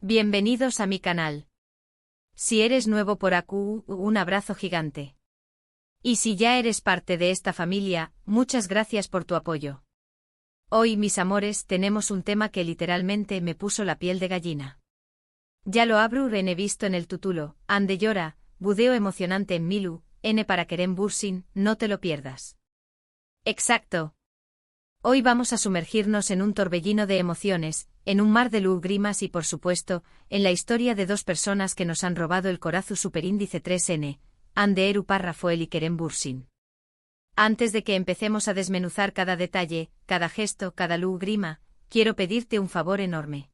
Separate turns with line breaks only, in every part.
Bienvenidos a mi canal. Si eres nuevo por aquí, un abrazo gigante. Y si ya eres parte de esta familia, muchas gracias por tu apoyo. Hoy, mis amores, tenemos un tema que literalmente me puso la piel de gallina. Ya lo he visto en el título, Ande llora, budeo emocionante en Milu, N para Kerem Bürsin, no te lo pierdas. Exacto. Hoy vamos a sumergirnos en un torbellino de emociones, en un mar de lágrimas y por supuesto, en la historia de dos personas que nos han robado el corazón superíndice 3N, Hande Erupar Rafael y Kerem Bürsin. Antes de que empecemos a desmenuzar cada detalle, cada gesto, cada lágrima, quiero pedirte un favor enorme.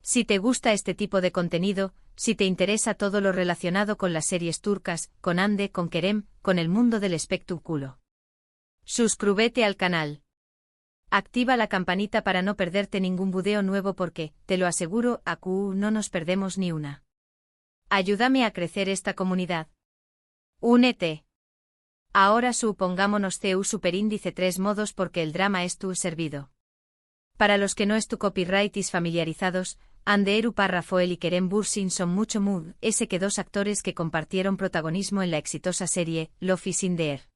Si te gusta este tipo de contenido, si te interesa todo lo relacionado con las series turcas, con Hande, con Kerem, con el mundo del espectáculo, suscríbete al canal. Activa la campanita para no perderte ningún video nuevo porque, te lo aseguro, aquí no nos perdemos ni una. Ayúdame a crecer esta comunidad. Únete. Ahora supongámonos CU superíndice 3 modos porque el drama es tu servido. Para los que no es tu copyrightis familiarizados, Hande Erupar Rafael y Kerem Bürsin son mucho mood, ese que dos actores que compartieron protagonismo en la exitosa serie, Love is in the Air.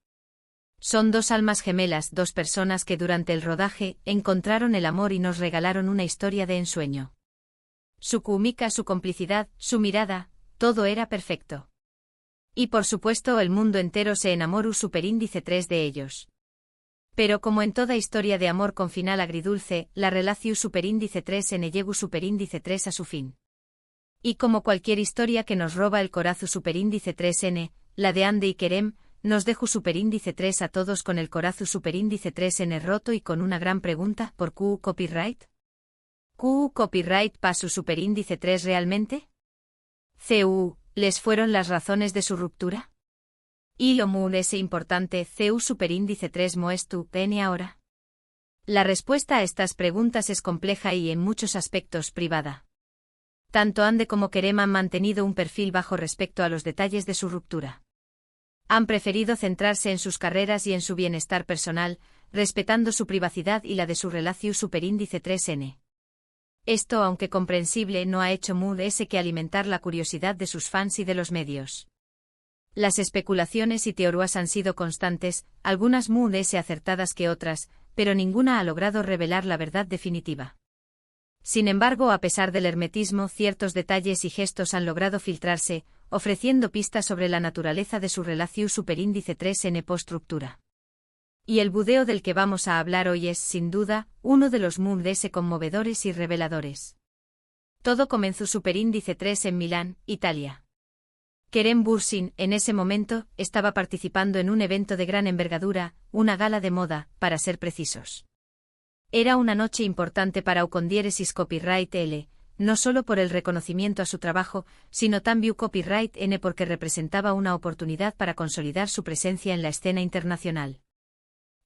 Son dos almas gemelas, dos personas que durante el rodaje encontraron el amor y nos regalaron una historia de ensueño. Su química, su complicidad, su mirada, todo era perfecto. Y por supuesto el mundo entero se enamoró superíndice 3 de ellos. Pero como en toda historia de amor con final agridulce, la relación superíndice 3 en llegó superíndice 3 a su fin. Y como cualquier historia que nos roba el corazón superíndice 3N, la de Hande y Kerem, nos dejo superíndice 3 a todos con el corazón superíndice 3N roto y con una gran pregunta, ¿por qué copyright? ¿Qué copyright para su superíndice 3 realmente? ¿Les fueron las razones de su ruptura? ¿Y lo muy ese importante CU superíndice 3 moestu N ahora? La respuesta a estas preguntas es compleja y en muchos aspectos privada. Tanto Hande como Kerem han mantenido un perfil bajo respecto a los detalles de su ruptura. Han preferido centrarse en sus carreras y en su bienestar personal, respetando su privacidad y la de su relación superíndice 3N. Esto, aunque comprensible, no ha hecho mood ese que alimentar la curiosidad de sus fans y de los medios. Las especulaciones y teorías han sido constantes, algunas mood ese acertadas que otras, pero ninguna ha logrado revelar la verdad definitiva. Sin embargo, a pesar del hermetismo, ciertos detalles y gestos han logrado filtrarse, ofreciendo pistas sobre la naturaleza de su relación superíndice 3N post-ruptura. Y el budeo del que vamos a hablar hoy es, sin duda, uno de los mood ese conmovedores y reveladores. Todo comenzó superíndice 3 en Milán, Italia. Kerem Bürsin, en ese momento, estaba participando en un evento de gran envergadura, una gala de moda, para ser precisos. Era una noche importante para Ucondiéresis Copyright L, no solo por el reconocimiento a su trabajo, sino también Copyright N porque representaba una oportunidad para consolidar su presencia en la escena internacional.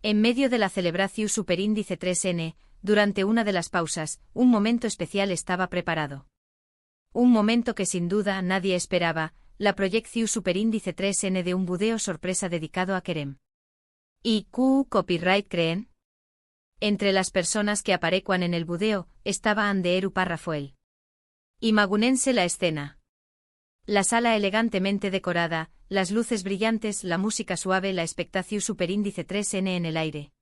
En medio de la celebración superíndice 3N, durante una de las pausas, un momento especial estaba preparado. Un momento que sin duda nadie esperaba, la proyección superíndice 3N de un budeo sorpresa dedicado a Kerem. ¿Y qué copyright creen? Entre las personas que aparecían en el budeo, estaba Hande Erupar Rafael. Imagunense la escena. La sala elegantemente decorada, las luces brillantes, la música suave, la expectación superíndice 3N en el aire.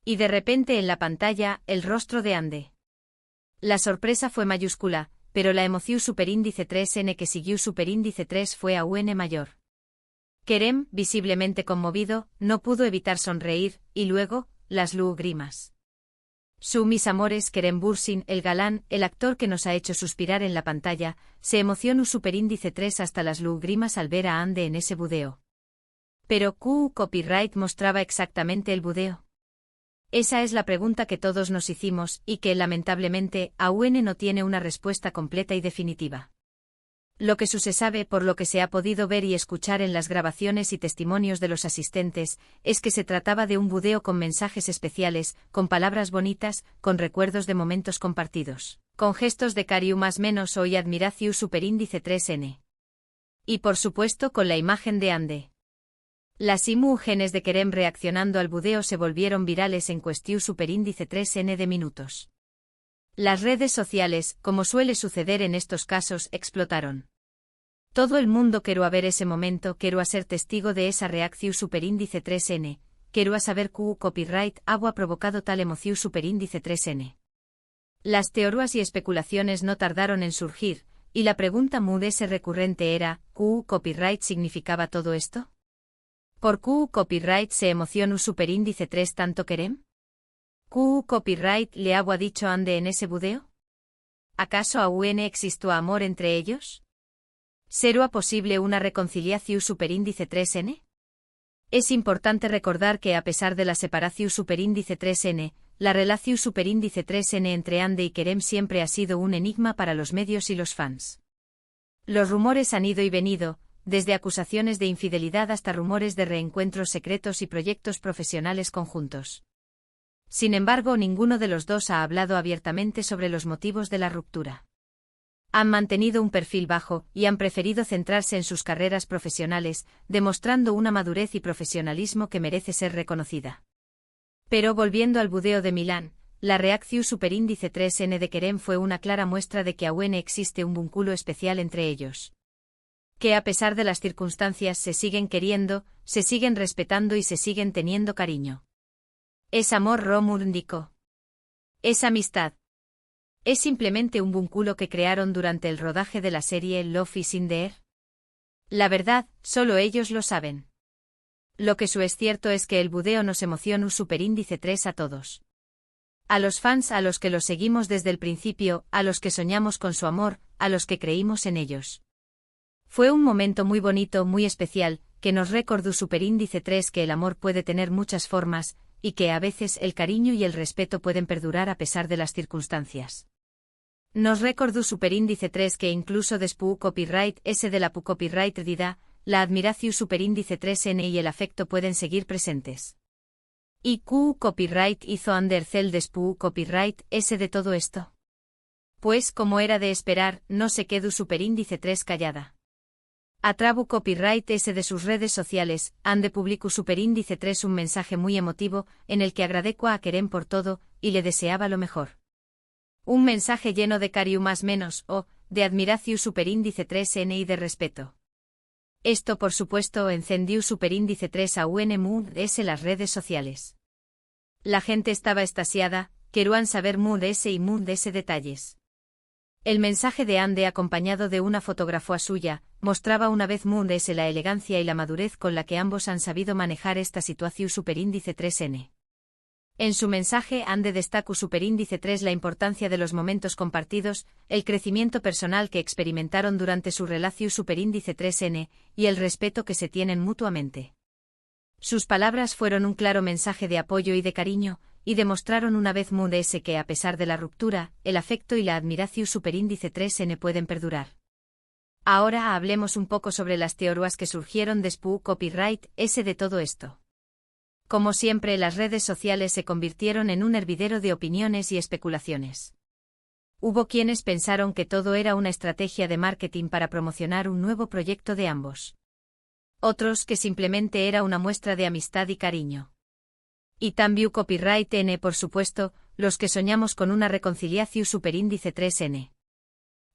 Y de repente en la pantalla, el rostro de Hande. La sorpresa fue mayúscula, pero la emoción superíndice 3N que siguió superíndice 3 fue aún mayor. Kerem, visiblemente conmovido, no pudo evitar sonreír, y luego, las lágrimas. Mis amores, Kerem Bürsin, el galán, el actor que nos ha hecho suspirar en la pantalla, se emocionó superíndice 3 hasta las lágrimas al ver a Hande en ese budeo. Pero ¿qué copyright mostraba exactamente el budeo? Esa es la pregunta que todos nos hicimos y que, lamentablemente, aún no tiene una respuesta completa y definitiva. Lo que se sabe por lo que se ha podido ver y escuchar en las grabaciones y testimonios de los asistentes, es que se trataba de un budeo con mensajes especiales, con palabras bonitas, con recuerdos de momentos compartidos, con gestos de cariño más menos o y admiración superíndice 3N. Y por supuesto con la imagen de Hande. Las imágenes de Kerem reaccionando al budeo se volvieron virales en cuestión superíndice 3N de minutos. Las redes sociales, como suele suceder en estos casos, explotaron. Todo el mundo quería ver ese momento, quería ser testigo de esa reacción superíndice 3N, quería saber qué copyright había provocado tal emoción superíndice 3N. Las teorías y especulaciones no tardaron en surgir, y la pregunta recurrente era, ¿qué copyright significaba todo esto? ¿Por qué copyright se emociona superíndice 3 tanto querem? ¿Qué copyright le había dicho Ande en ese video? ¿Acaso aún existió amor entre ellos? ¿Será posible una reconciliación superíndice 3N? Es importante recordar que a pesar de la separación superíndice 3N, la relación superíndice 3N entre Ande y Kerem siempre ha sido un enigma para los medios y los fans. Los rumores han ido y venido, desde acusaciones de infidelidad hasta rumores de reencuentros secretos y proyectos profesionales conjuntos. Sin embargo, ninguno de los dos ha hablado abiertamente sobre los motivos de la ruptura. Han mantenido un perfil bajo y han preferido centrarse en sus carreras profesionales, demostrando una madurez y profesionalismo que merece ser reconocida. Pero volviendo al video de Milán, la reacción superíndice 3N de Kerem fue una clara muestra de que aún existe un vínculo especial entre ellos. Que a pesar de las circunstancias se siguen queriendo, se siguen respetando y se siguen teniendo cariño. Es amor romántico. Es amistad. ¿Es simplemente un vínculo que crearon durante el rodaje de la serie Love is in the Air? La verdad, solo ellos lo saben. Lo que es cierto es que el video nos emociona superíndice 3 a todos. A los fans, a los que los seguimos desde el principio, a los que soñamos con su amor, a los que creímos en ellos. Fue un momento muy bonito, muy especial, que nos recordó superíndice 3 que el amor puede tener muchas formas, y que a veces el cariño y el respeto pueden perdurar a pesar de las circunstancias. Nos recordó superíndice 3 que incluso después copyright ese de la copyright dida, la admiración superíndice 3N y el afecto pueden seguir presentes. ¿Y qué copyright hizo Andercel después copyright ese de todo esto? Pues como era de esperar, no se quedó superíndice 3 callada. Atrabu copyright ese de sus redes sociales, Ande publicó superíndice 3 un mensaje muy emotivo, en el que agradecía a Kerem por todo, y le deseaba lo mejor. Un mensaje lleno de cariño más menos, o, de admiración superíndice 3N y de respeto. Esto por supuesto encendió superíndice 3 a UNMUS las redes sociales. La gente estaba extasiada, querían saber MUS y MUS detalles. El mensaje de Ande acompañado de una fotografía suya, mostraba una vez MUS la elegancia y la madurez con la que ambos han sabido manejar esta situación superíndice 3N. En su mensaje Ande destacó superíndice 3 la importancia de los momentos compartidos, el crecimiento personal que experimentaron durante su relación superíndice 3N, y el respeto que se tienen mutuamente. Sus palabras fueron un claro mensaje de apoyo y de cariño, y demostraron una vez MUS que a pesar de la ruptura, el afecto y la admiración superíndice 3N pueden perdurar. Ahora hablemos un poco sobre las teorías que surgieron después copyright ese de todo esto. Como siempre, las redes sociales se convirtieron en un hervidero de opiniones y especulaciones. Hubo quienes pensaron que todo era una estrategia de marketing para promocionar un nuevo proyecto de ambos. Otros que simplemente era una muestra de amistad y cariño. Y también copyright N, por supuesto, los que soñamos con una reconciliación superíndice 3N.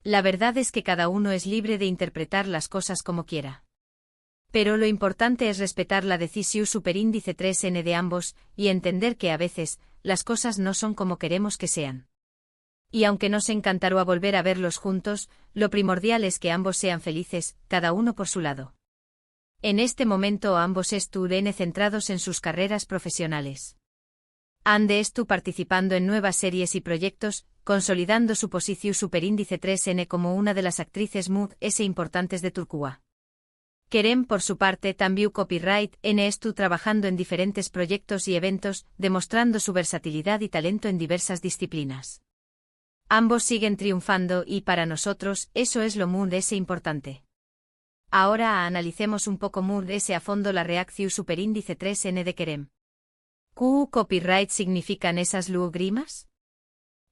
La verdad es que cada uno es libre de interpretar las cosas como quiera. Pero lo importante es respetar la decisión superíndice 3N de ambos, y entender que a veces, las cosas no son como queremos que sean. Y aunque nos encantaría volver a verlos juntos, lo primordial es que ambos sean felices, cada uno por su lado. En este momento ambos están centrados en sus carreras profesionales. Ande estuvo participando en nuevas series y proyectos, consolidando su posición superíndice 3N como una de las actrices MUS importantes de Turquía. Kerem, por su parte, también copyright N estuvo trabajando en diferentes proyectos y eventos, demostrando su versatilidad y talento en diversas disciplinas. Ambos siguen triunfando y para nosotros, eso es lo MUS importante. Ahora analicemos un poco MUS a fondo la reacción superíndice 3N de Kerem. ¿Qué copyright significan esas lágrimas?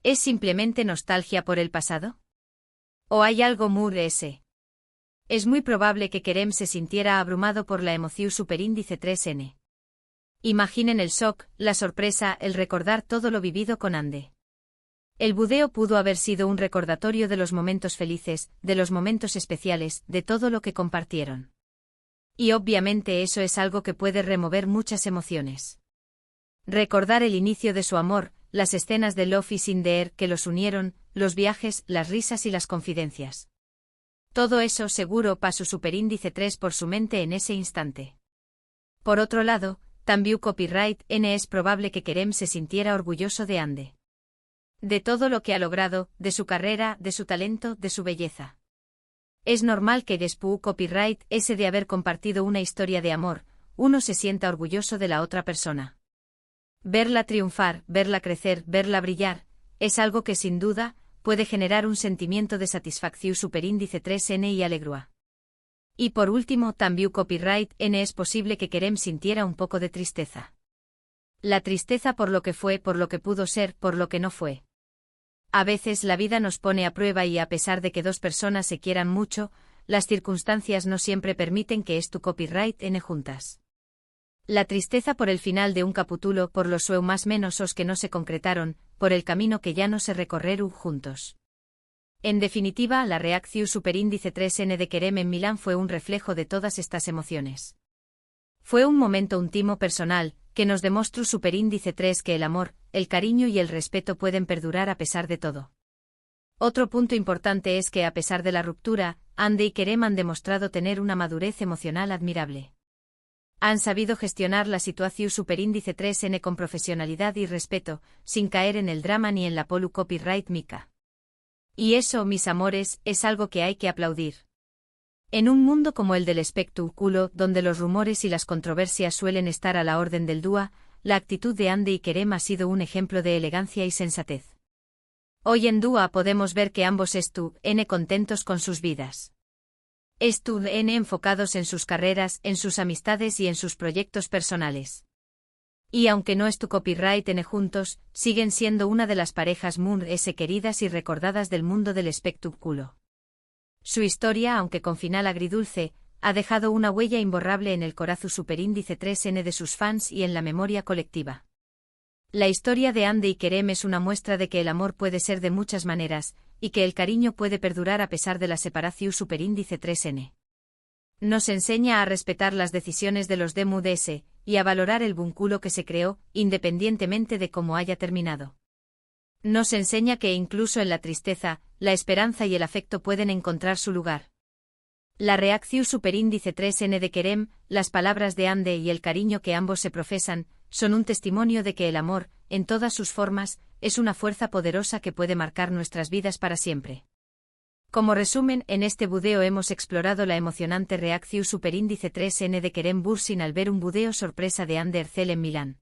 ¿Es simplemente nostalgia por el pasado? ¿O hay algo MUS? Es muy probable que Kerem se sintiera abrumado por la emoción superíndice 3N. Imaginen el shock, la sorpresa, el recordar todo lo vivido con Ande. El budeo pudo haber sido un recordatorio de los momentos felices, de los momentos especiales, de todo lo que compartieron. Y obviamente eso es algo que puede remover muchas emociones. Recordar el inicio de su amor, las escenas de Love is in the air que los unieron, los viajes, las risas y las confidencias. Todo eso seguro pasó superíndice 3 por su mente en ese instante. Por otro lado, también copyright N es probable que Kerem se sintiera orgulloso de Ande. De todo lo que ha logrado, de su carrera, de su talento, de su belleza. Es normal que después copyright ese de haber compartido una historia de amor, uno se sienta orgulloso de la otra persona. Verla triunfar, verla crecer, verla brillar, es algo que sin duda puede generar un sentimiento de satisfacción superíndice 3N y alegrua. Y por último, también copyright N es posible que Kerem sintiera un poco de tristeza. La tristeza por lo que fue, por lo que pudo ser, por lo que no fue. A veces la vida nos pone a prueba y a pesar de que dos personas se quieran mucho, las circunstancias no siempre permiten que tu copyright N juntas. La tristeza por el final de un capítulo, por los sueños más menosos que no se concretaron, por el camino que ya no se recorreru juntos. En definitiva, la reacción superíndice 3N de Kerem en Milán fue un reflejo de todas estas emociones. Fue un momento íntimo personal, que nos demostró superíndice 3 que el amor, el cariño y el respeto pueden perdurar a pesar de todo. Otro punto importante es que a pesar de la ruptura, Ande y Kerem han demostrado tener una madurez emocional admirable. Han sabido gestionar la situación superíndice 3N con profesionalidad y respeto, sin caer en el drama ni en la polu copyright mica. Y eso, mis amores, es algo que hay que aplaudir. En un mundo como el del espectáculo, donde los rumores y las controversias suelen estar a la orden del día, la actitud de Ande y Kerem ha sido un ejemplo de elegancia y sensatez. Hoy en día podemos ver que ambos están contentos con sus vidas. Están enfocados en sus carreras, en sus amistades y en sus proyectos personales. Y aunque no tu copyright N juntos, siguen siendo una de las parejas muy queridas y recordadas del mundo del espectáculo. Su historia, aunque con final agridulce, ha dejado una huella imborrable en el corazón superíndice 3N de sus fans y en la memoria colectiva. La historia de Ande y Kerem es una muestra de que el amor puede ser de muchas maneras, y que el cariño puede perdurar a pesar de la separación superíndice 3N. Nos enseña a respetar las decisiones de los DMUDS, y a valorar el vínculo que se creó, independientemente de cómo haya terminado. Nos enseña que incluso en la tristeza, la esperanza y el afecto pueden encontrar su lugar. La reacción superíndice 3N de Kerem, las palabras de Ande y el cariño que ambos se profesan, son un testimonio de que el amor, en todas sus formas, es una fuerza poderosa que puede marcar nuestras vidas para siempre. Como resumen, en este budeo hemos explorado la emocionante reacción superíndice 3N de Kerem Bürsin al ver un budeo sorpresa de Ande Erçel en Milán.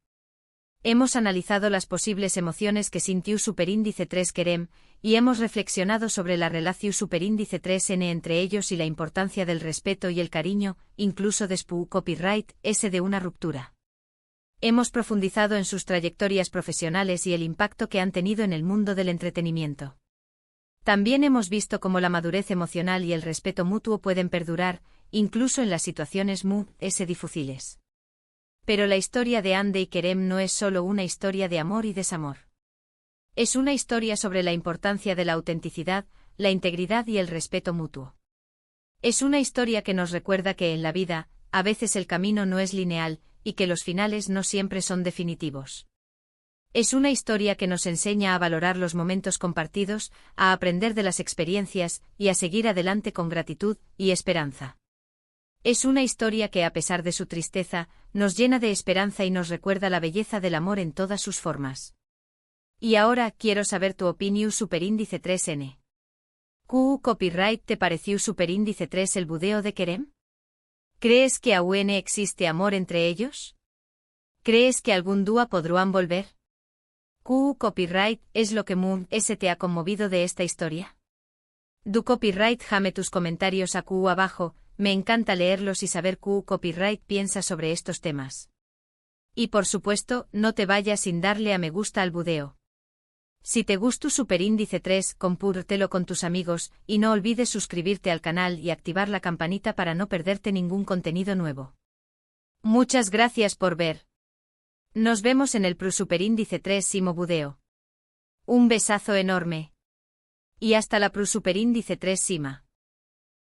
Hemos analizado las posibles emociones que sintió superíndice 3 Kerem, y hemos reflexionado sobre la relación superíndice 3N entre ellos y la importancia del respeto y el cariño, incluso después copyright S de una ruptura. Hemos profundizado en sus trayectorias profesionales y el impacto que han tenido en el mundo del entretenimiento. También hemos visto cómo la madurez emocional y el respeto mutuo pueden perdurar, incluso en las situaciones muy difíciles. Pero la historia de Ande y Kerem no es solo una historia de amor y desamor. Es una historia sobre la importancia de la autenticidad, la integridad y el respeto mutuo. Es una historia que nos recuerda que en la vida, a veces el camino no es lineal, y que los finales no siempre son definitivos. Es una historia que nos enseña a valorar los momentos compartidos, a aprender de las experiencias, y a seguir adelante con gratitud y esperanza. Es una historia que a pesar de su tristeza, nos llena de esperanza y nos recuerda la belleza del amor en todas sus formas. Y ahora quiero saber tu opinión superíndice 3N. ¿Qué copyright te pareció superíndice 3 el budeo de Kerem? ¿Crees que aún existe amor entre ellos? ¿Crees que algún día podrán volver? ¿Qué copyright es lo que te ha conmovido de esta historia? Du copyright jame tus comentarios abajo, me encanta leerlos y saber qué copyright piensa sobre estos temas. Y por supuesto, no te vayas sin darle a me gusta al budeo. Si te gustó superíndice 3, compártelo con tus amigos, y no olvides suscribirte al canal y activar la campanita para no perderte ningún contenido nuevo. Muchas gracias por ver. Nos vemos en el superíndice 3 budeo. Un besazo enorme. Y hasta la superíndice 3 Sima.